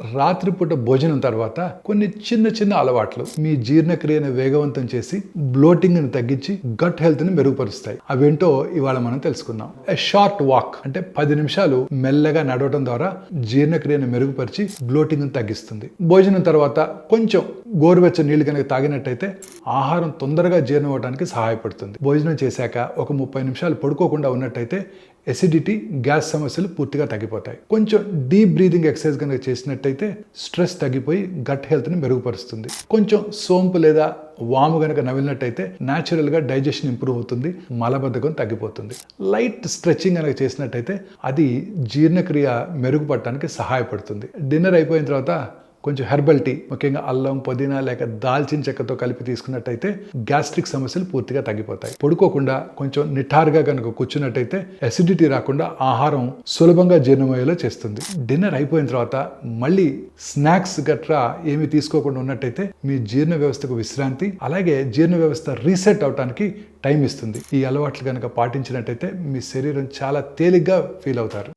రాత్రిపూట భోజనం తర్వాత కొన్ని చిన్న చిన్న అలవాట్లు మీ జీర్ణక్రియను వేగవంతం చేసి బ్లోటింగ్ ని తగ్గించి గట్ హెల్త్ ని మెరుగుపరుస్తాయి. అవేంటో ఇవాళ మనం తెలుసుకుందాం. ఎ షార్ట్ వాక్ అంటే 10 నిమిషాలు మెల్లగా నడవడం ద్వారా జీర్ణక్రియను మెరుగుపరిచి బ్లోటింగ్ ని తగ్గిస్తుంది. భోజనం తర్వాత కొంచెం గోరువెచ్చని నీళ్లు కనుక తాగినట్టయితే ఆహారం తొందరగా జీర్ణం అవడానికి సహాయపడుతుంది. భోజనం చేశాక ఒక 30 నిమిషాలు పడుకోకుండా ఉన్నట్టయితే ఎసిడిటీ, గ్యాస్ సమస్యలు పూర్తిగా తగ్గిపోతాయి. కొంచెం డీప్ బ్రీదింగ్ ఎక్సర్సైజ్ కనుక చేసినట్టయితే స్ట్రెస్ తగ్గిపోయి గట్ హెల్త్ని మెరుగుపరుస్తుంది. కొంచెం సోంపు లేదా వాము కనుక నవిలినట్టయితే న్యాచురల్గా డైజెషన్ ఇంప్రూవ్ అవుతుంది, మలబద్ధకం తగ్గిపోతుంది. లైట్ స్ట్రెచ్చింగ్ కనుక చేసినట్టయితే అది జీర్ణక్రియ మెరుగుపడటానికి సహాయపడుతుంది. డిన్నర్ అయిపోయిన తర్వాత కొంచెం హెర్బల్ టీ, ముఖ్యంగా అల్లం, పుదీనా లేక దాల్చిన చెక్కతో కలిపి తీసుకున్నట్టయితే గ్యాస్ట్రిక్ సమస్యలు పూర్తిగా తగ్గిపోతాయి. పడుకోకుండా కొంచెం నిఠారుగా కనుక కూర్చున్నట్టయితే అసిడిటీ రాకుండా ఆహారం సులభంగా జీర్ణమయ్యేలా చేస్తుంది. డిన్నర్ అయిపోయిన తర్వాత మళ్ళీ స్నాక్స్ గట్రా ఏమి తీసుకోకుండా ఉన్నట్టయితే మీ జీర్ణ వ్యవస్థకు విశ్రాంతి, అలాగే జీర్ణ వ్యవస్థ రీసెట్ అవడానికి టైం ఇస్తుంది. ఈ అలవాట్లు కనుక పాటించినట్టయితే మీ శరీరం చాలా తేలిగ్గా ఫీల్ అవుతారు.